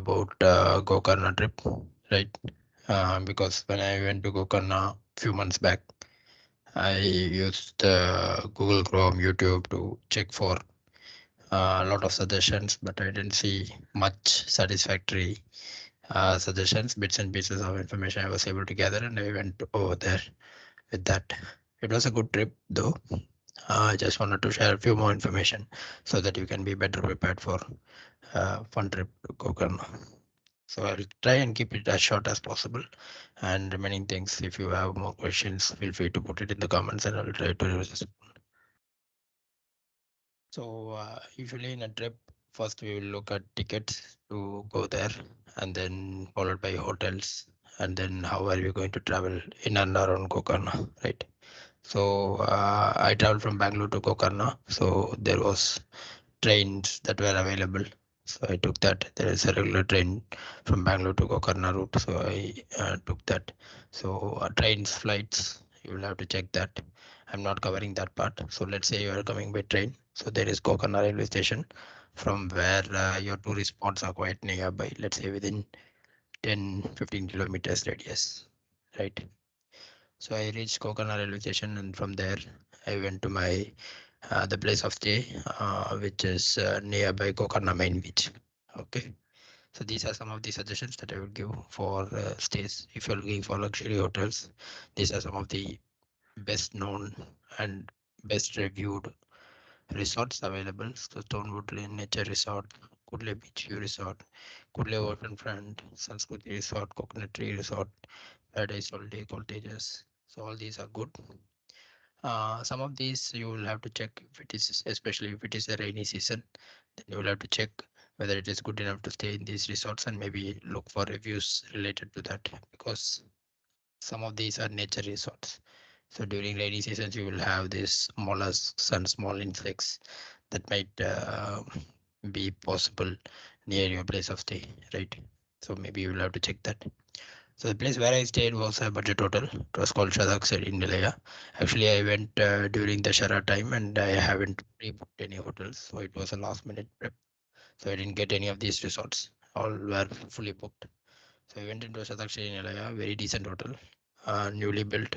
about Gokarna trip, right? Because when I went to Gokarna a few months back, I used Google Chrome, YouTube to check for a lot of suggestions, but I didn't see much satisfactory suggestions, bits and pieces of information I was able to gather, and I went over there with that. It was a good trip, though. I just wanted to share a few more information so that you can be better prepared for fun trip to Gokarna. So I'll try and keep it as short as possible. And remaining things, if you have more questions, feel free to put it in the comments and I'll try to respond. So usually in a trip, first we will look at tickets to go there and then followed by hotels and then how are we going to travel in and around Gokarna, right? So I traveled from Bangalore to Gokarna. So there was trains that were available. So I took that. There is a regular train from Bangalore to Gokarna route. So I took that. So trains, flights, you will have to check that. I'm not covering that part. So let's say you are coming by train. So there is Gokarna railway station from where your tourist spots are quite nearby. Let's say within 10-15 kilometers radius, right? So I reached Gokarna railway station and from there I went to my the place of stay, which is nearby Gokarna main beach. Okay, so these are some of the suggestions that I would give for stays. If you're looking for luxury hotels, these are some of the best known and best reviewed resorts available. So Stonewood Lane Nature Resort, Kudle Beach View Resort, Kudle Waterfront, Sanskriti Resort, Coconut Tree Resort, Paradise Holiday Cottages. So all these are good. Some of these you will have to check if it is, especially if it is a rainy season, then you will have to check whether it is good enough to stay in these resorts and maybe look for reviews related to that because some of these are nature resorts. So during rainy seasons, you will have these mollusks and small insects that might be possible near your place of stay, right? So maybe you will have to check that. So the place where I stayed was a budget hotel. It was called Shadak in Nilaya. Actually, I went during the Shara time and I haven't pre-booked any hotels. So it was a last minute trip. So I didn't get any of these resorts. All were fully booked. So I went into Shadak in Nilaya, very decent hotel, newly built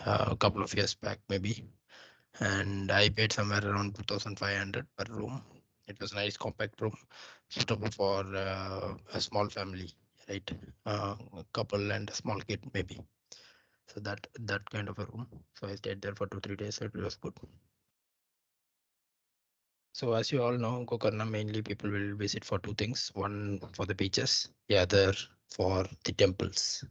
a couple of years back maybe. And I paid somewhere around 2,500 per room. It was a nice compact room, suitable for a small family, right? A couple and a small kid maybe. So that kind of a room. So I stayed there for 2-3 days. So it was good. So as you all know, Gokarna mainly people will visit for two things. One for the beaches, the other for the temples.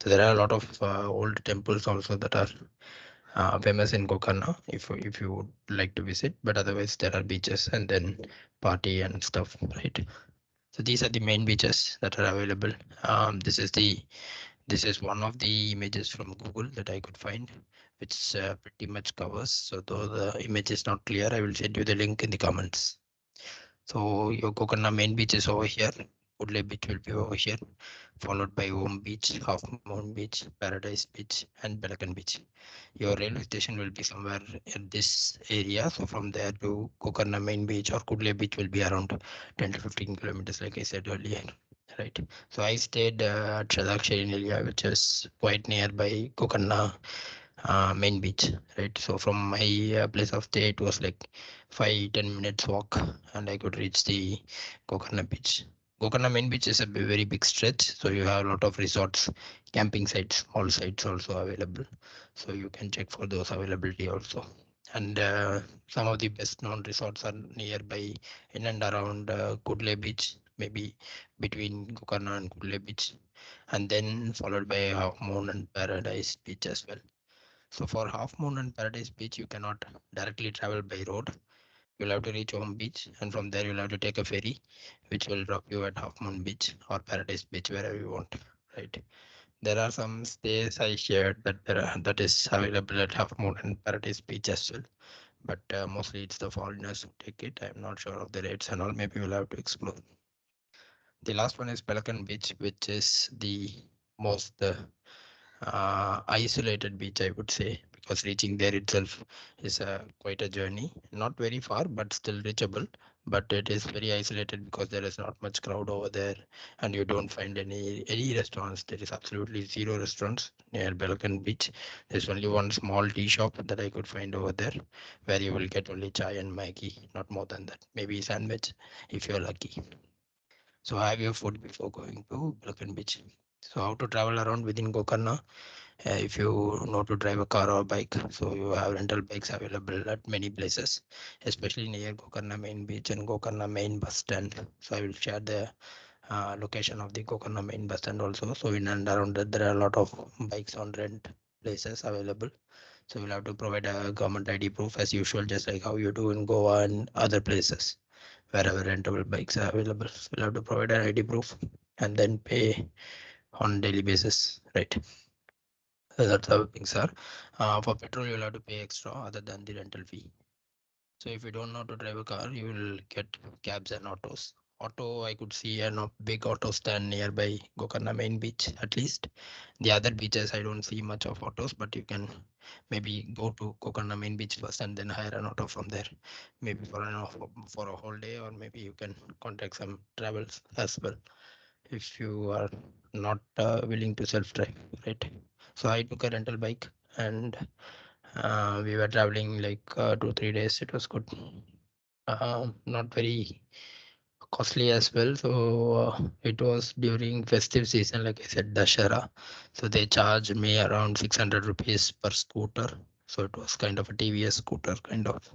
So there are a lot of old temples also that are famous in Gokarna if you would like to visit. But otherwise there are beaches and then party and stuff, right? So these are the main beaches that are available. This is one of the images from Google that I could find, which pretty much covers. So though the image is not clear, I will send you the link in the comments. So your Gokarna main beach is over here. Woodley Beach will be over here, followed by Home Beach, Half Moon Beach, Paradise Beach, and Belakan Beach. Your railway station will be somewhere in this area. So from there to Gokarna main beach or Kudle beach will be around 10 to 15 kilometers, like I said earlier. Right. So I stayed at Shadakshari in area, which is quite nearby Gokarna main beach. Right. So from my place of stay, it was like 5-10 minutes walk, and I could reach the Gokarna beach. Gokarna main beach is a very big stretch, so you have a lot of resorts, camping sites, small sites also available. So you can check for those availability also. And some of the best known resorts are nearby in and around Kudle Beach, maybe between Gokarna and Kudle Beach, and then followed by Half Moon and Paradise Beach as well. So for Half Moon and Paradise Beach, you cannot directly travel by road. You'll have to reach Home Beach, and from there you'll have to take a ferry, which will drop you at Half Moon Beach or Paradise Beach, wherever you want. Right. There are some stays I shared that is available at Half Moon and Paradise Beach as well. But mostly it's the foreigners who take it. I'm not sure of the rates and all. Maybe we'll have to explore. The last one is Pelican Beach, which is the most isolated beach, I would say, because reaching there itself is quite a journey. Not very far, but still reachable. but it is very isolated because there is not much crowd over there, and you don't find any restaurants. There is absolutely zero restaurants near Belekan Beach. There's only one small tea shop that I could find over there, where you will get only chai and Maggie, not more than that. Maybe sandwich if you're lucky. So have your food before going to Belekan Beach. So how to travel around within Gokarna? If you know to drive a car or bike, so you have rental bikes available at many places, especially near Gokarna main beach and Gokarna main bus stand. So I will share the location of the Gokarna main bus stand also. So in and around that, there are a lot of bikes on rent places available. So you'll have to provide a government ID proof as usual, just like how you do in Goa and other places wherever rentable bikes are available. So you'll have to provide an ID proof and then pay on daily basis, right? That's how things are. For petrol, you'll have to pay extra other than the rental fee. So if you don't know how to drive a car, you will get cabs and autos. Auto, I could see a big auto stand nearby Gokarna main beach at least. The other beaches, I don't see much of autos, but you can maybe go to Gokarna main beach first and then hire an auto from there, maybe for a whole day, or maybe you can contact some travels as well if you are not willing to self-drive, right? So I took a rental bike and we were traveling like 2 3 days. It was good. Not very costly as well. So it was during festive season, like I said, Dashara. So they charged me around 600 rupees per scooter. So it was kind of a TVS scooter, kind of.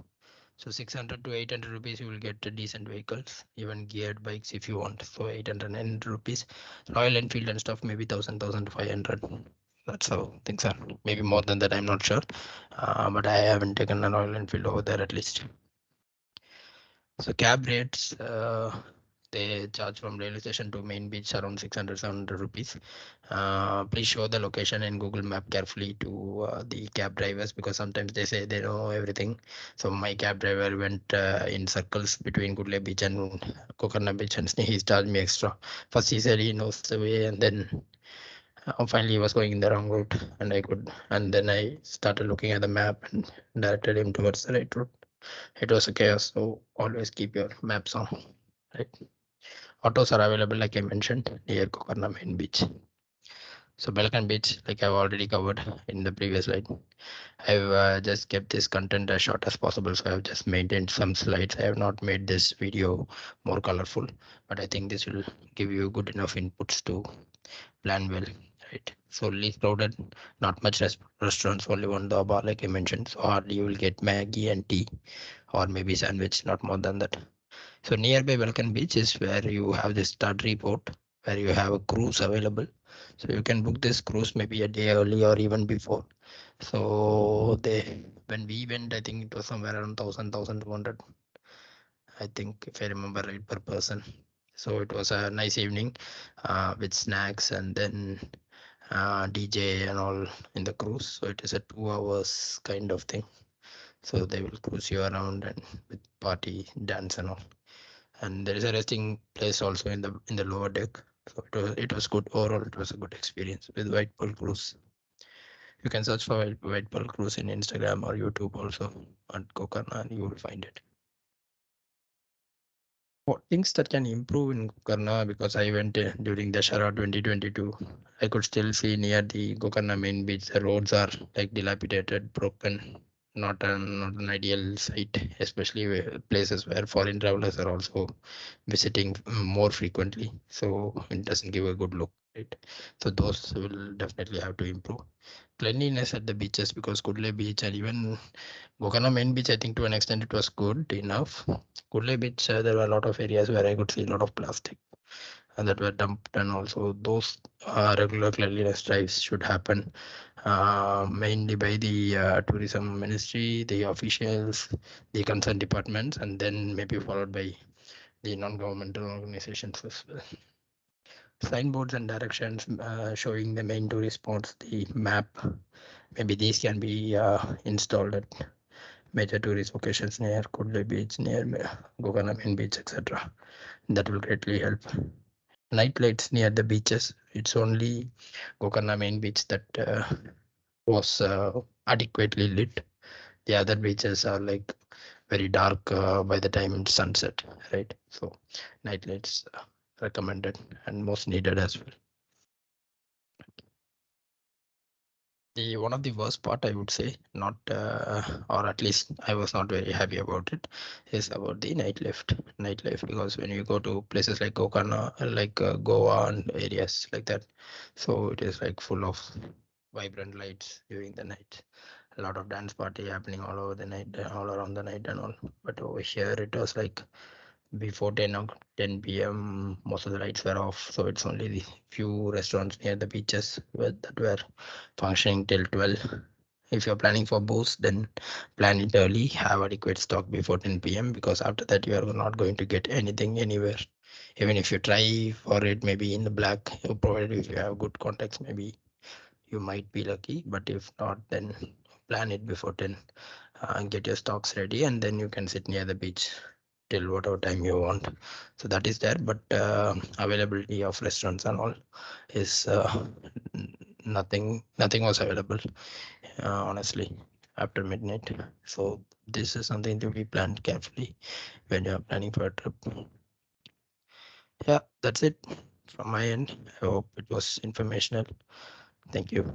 So 600 to 800 rupees, you will get decent vehicles, even geared bikes if you want. So 800 rupees. Royal Enfield and stuff, maybe 1,500. That's how things are. Maybe more than that, I'm not sure. But I haven't taken a Royal Enfield over there at least. So cab rates, they charge from railway station to main beach around 600 700 rupees. Please show the location in Google Map carefully to the cab drivers, because sometimes they say they know everything. So my cab driver went in circles between Goodlay Beach and Gokarna Beach, and he charged me extra. First he said he knows the way, and then finally he was going in the wrong route, and then I started looking at the map and directed him towards the right route. It was a chaos, so always keep your maps on, right? Autos are available, like I mentioned, near Gokarna main beach. So Belekan Beach, like I've already covered in the previous slide. I've just kept this content as short as possible, so I've just maintained some slides. I have not made this video more colorful, but I think this will give you good enough inputs to plan well, right? So least crowded, not much restaurants, only one dhaba, like I mentioned. So hardly you will get Maggie and tea, or maybe sandwich, not more than that. So nearby Welcome Beach is where you have this Tadri port, where you have a cruise available. So you can book this cruise maybe a day early or even before. So when we went, I think it was somewhere around 1,200, I think, if I remember right, per person. So it was a nice evening with snacks and then DJ and all in the cruise. So it is a 2 hours kind of thing. So they will cruise you around and with party, dance and all. And there is a resting place also in the lower deck. So it was good overall. It was a good experience with White Pearl Cruise. You can search for White Pearl Cruise in Instagram or YouTube also at Gokarna, and you will find it. What things that can improve in Gokarna, because I went during the Shara 2022, I could still see near the Gokarna main beach the roads are like dilapidated, broken, not an ideal site, especially places where foreign travelers are also visiting more frequently. So it doesn't give a good look, right? So those will definitely have to improve. Cleanliness at the beaches, because Kudle Beach and even Gokarna main beach, I think to an extent it was good enough. Kudle Beach, there were a lot of areas where I could see a lot of plastic that were dumped, and also those regular cleanliness drives should happen mainly by the tourism ministry, the officials, the concerned departments, and then maybe followed by the non-governmental organizations as well. Signboards and directions showing the main tourist spots, the map, maybe these can be installed at major tourist locations near Kudle Beach, near Gokarna main beach, etc. That will greatly help. Night lights near the beaches. It's only Gokarna main beach that was adequately lit. The other beaches are like very dark by the time it's sunset, right? So night lights recommended and most needed as well. The one of the worst part, I would say, not or at least I was not very happy about it, is about the nightlife, because when you go to places like Gokarna, like Goa and areas like that, so it is like full of vibrant lights during the night. A lot of dance party happening all over the night, all around the night and all. But over here, it was like before 10 p.m. most of the lights were off, so it's only the few restaurants near the beaches that were functioning till 12. If you're planning for booze, then plan it early, have adequate stock before 10 p.m., because after that you are not going to get anything anywhere. Even if you try for it, maybe in the black, provided if you have good contacts, maybe you might be lucky. But if not, then plan it before 10, get your stocks ready, and then you can sit near the beach till whatever time you want. So that is there, but availability of restaurants and all is nothing was available, honestly, after midnight. So this is something to be planned carefully when you're planning for a trip. Yeah, that's it from my end. I hope it was informational. Thank you.